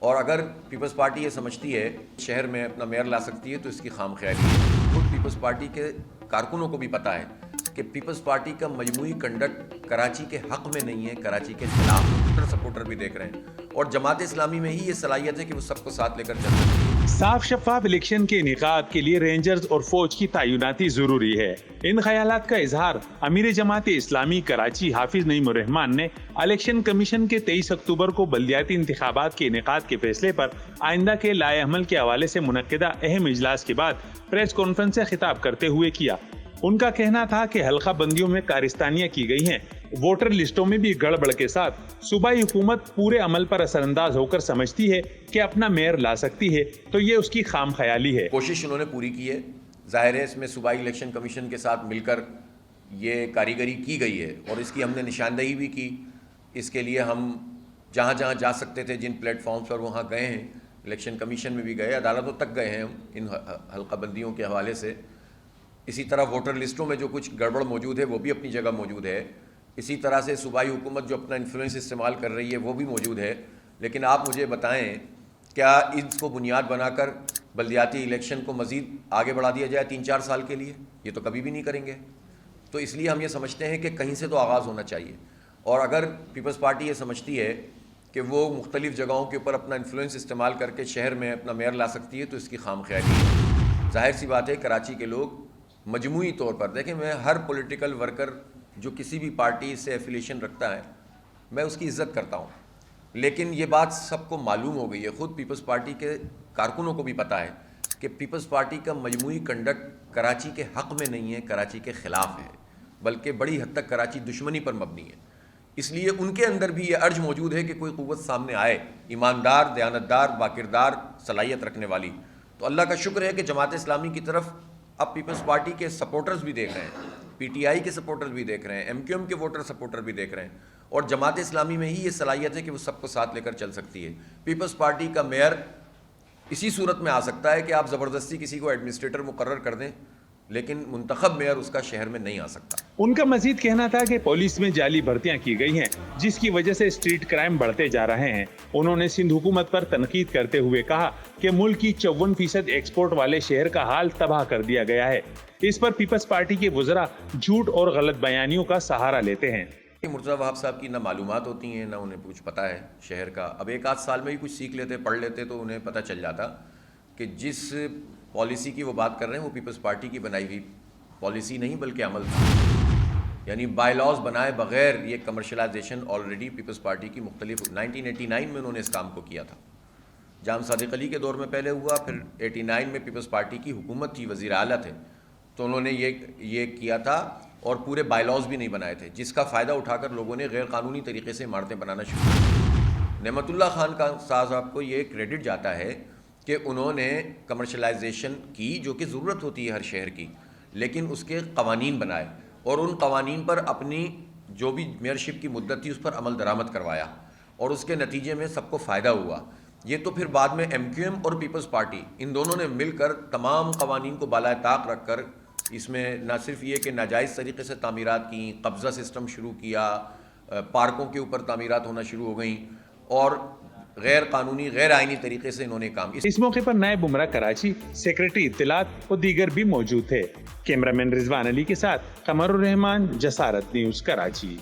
اور اگر Peoples party یہ سمجھتی ہے شہر میں اپنا میئر لا سکتی ہے تو اس کی خام خیالی ہے۔ خود پیپلز پارٹی کے کارکنوں کو بھی پتہ ہے کہ پیپلز پارٹی کا مجموعی کنڈکٹ کراچی کے حق میں نہیں ہے، کراچی کے خلاف سپورٹر بھی دیکھ رہے ہیں، اور جماعت اسلامی میں ہی یہ صلاحیت ہے کہ وہ سب کو ساتھ لے کر چل سکتی ہے۔ صاف شفاف الیکشن کے انعقاد کے لیے رینجرز اور فوج کی تعیناتی ضروری ہے۔ ان خیالات کا اظہار امیر جماعت اسلامی کراچی حافظ نعیم الرحمان نے الیکشن کمیشن کے 23 اکتوبر کو بلدیاتی انتخابات کے انعقاد کے فیصلے پر آئندہ کے لائحہ عمل کے حوالے سے منعقدہ اہم اجلاس کے بعد پریس کانفرنس سے خطاب کرتے ہوئے کیا۔ ان کا کہنا تھا کہ حلقہ بندیوں میں کارستانیاں کی گئی ہیں، ووٹر لسٹوں میں بھی گڑبڑ کے ساتھ صوبائی حکومت پورے عمل پر اثر انداز ہو کر سمجھتی ہے کہ اپنا میئر لا سکتی ہے تو یہ اس کی خام خیالی ہے۔ کوشش انہوں نے پوری کی ہے، ظاہر ہے اس میں صوبائی الیکشن کمیشن کے ساتھ مل کر یہ کاریگری کی گئی ہے، اور اس کی ہم نے نشاندہی بھی کی۔ اس کے لیے ہم جہاں جہاں جا سکتے تھے، جن پلیٹ فارمز پر وہاں گئے ہیں، الیکشن کمیشن میں بھی گئے، عدالتوں تک گئے ہیں ہم ان حلقہ بندیوں کے حوالے سے۔ اسی طرح ووٹر لسٹوں میں جو کچھ گڑبڑ موجود ہے وہ بھی اپنی جگہ موجود ہے، اسی طرح سے صوبائی حکومت جو اپنا انفلوئنس استعمال کر رہی ہے وہ بھی موجود ہے۔ لیکن آپ مجھے بتائیں، کیا اس کو بنیاد بنا کر بلدیاتی الیکشن کو مزید آگے بڑھا دیا جائے 3-4 سال کے لیے؟ یہ تو کبھی بھی نہیں کریں گے۔ تو اس لیے ہم یہ سمجھتے ہیں کہ کہیں سے تو آغاز ہونا چاہیے، اور اگر پیپلز پارٹی یہ سمجھتی ہے کہ وہ مختلف جگہوں کے اوپر اپنا انفلوئنس استعمال کر کے شہر میں اپنا میئر لا سکتی ہے تو اس کی خام خیالی ہے۔ ظاہر سی بات ہے کراچی کے لوگ مجموعی طور پر دیکھیں، میں ہر پولیٹیکل ورکر جو کسی بھی پارٹی سے ایفیلیشن رکھتا ہے میں اس کی عزت کرتا ہوں، لیکن یہ بات سب کو معلوم ہو گئی ہے، خود پیپلز پارٹی کے کارکنوں کو بھی پتہ ہے کہ پیپلز پارٹی کا مجموعی کنڈکٹ کراچی کے حق میں نہیں ہے، کراچی کے خلاف ہے، بلکہ بڑی حد تک کراچی دشمنی پر مبنی ہے۔ اس لیے ان کے اندر بھی یہ ارج موجود ہے کہ کوئی قوت سامنے آئے، ایماندار، دیانتدار، باکردار، صلاحیت رکھنے والی۔ تو اللہ کا شکر ہے کہ جماعت اسلامی کی طرف اب پیپلز پارٹی کے سپورٹرز بھی دیکھ رہے ہیں، پی ٹی آئی کے سپورٹرز بھی دیکھ رہے ہیں، ایم کیو ایم کے ووٹر سپورٹر بھی دیکھ رہے ہیں، اور جماعت اسلامی میں ہی یہ صلاحیت ہے کہ وہ سب کو ساتھ لے کر چل سکتی ہے۔ پیپلز پارٹی کا میئر اسی صورت میں آ سکتا ہے کہ آپ زبردستی کسی کو ایڈمنسٹریٹر مقرر کر دیں، لیکن منتخب میئر اس کا شہر میں نہیں آ سکتا۔ ان کا مزید کہنا تھا کہ پولیس میں جعلی بھرتیاں کی گئی ہیں، جس کی وجہ سے اسٹریٹ کرائم بڑھتے جا رہے ہیں۔ انہوں نے سندھ حکومت پر تنقید کرتے ہوئے کہا کہ ملک کی 54% ایکسپورٹ والے شہر کا حال تباہ کر دیا گیا ہے۔ اس پر پیپلز پارٹی کے وزراء جھوٹ اور غلط بیانیوں کا سہارا لیتے ہیں۔ مرتضی وہاب صاحب کی نہ معلومات ہوتی ہیں، نہ انہیں کچھ پتہ ہے شہر کا۔ اب ایک آدھ سال میں ہی کچھ سیکھ لیتے، پڑھ لیتے تو انہیں پتہ چل جاتا کہ جس پالیسی کی وہ بات کر رہے ہیں وہ پیپلز پارٹی کی بنائی ہوئی پالیسی نہیں بلکہ عمل تھا، یعنی بائی لاز بنائے بغیر یہ کمرشلائزیشن آلریڈی پیپلز پارٹی کی مختلف 1989 میں انہوں نے اس کام کو کیا تھا، جام صادق علی کے دور میں پہلے ہوا، پھر 89 میں پیپلز پارٹی کی حکومت تھی، وزیر اعلیٰ تھے، تو انہوں نے یہ کیا تھا، اور پورے بائی لاز بھی نہیں بنائے تھے، جس کا فائدہ اٹھا کر لوگوں نے غیر قانونی طریقے سے عمارتیں بنانا شروع کی۔ نعمت اللہ خان کا صاحب کو یہ کریڈٹ جاتا ہے کہ انہوں نے کمرشلائزیشن کی، جو کہ ضرورت ہوتی ہے ہر شہر کی، لیکن اس کے قوانین بنائے، اور ان قوانین پر اپنی جو بھی میئرشپ کی مدت تھی اس پر عمل درآمد کروایا، اور اس کے نتیجے میں سب کو فائدہ ہوا۔ یہ تو پھر بعد میں ایم کیو ایم اور پیپلز پارٹی ان دونوں نے مل کر تمام قوانین کو بالائے طاق رکھ کر اس میں نہ صرف یہ کہ ناجائز طریقے سے تعمیرات کیں، قبضہ سسٹم شروع کیا، پارکوں کے اوپر تعمیرات ہونا شروع ہو گئیں، اور غیر قانونی غیر آئینی طریقے سے انہوں نے کام۔ اس موقع پر نائب عمرہ کراچی، سیکریٹری اطلاعات اور دیگر بھی موجود تھے۔ کیمرہ مین رضوان علی کے ساتھ قمر الرحمان، جسارت نیوز، کراچی۔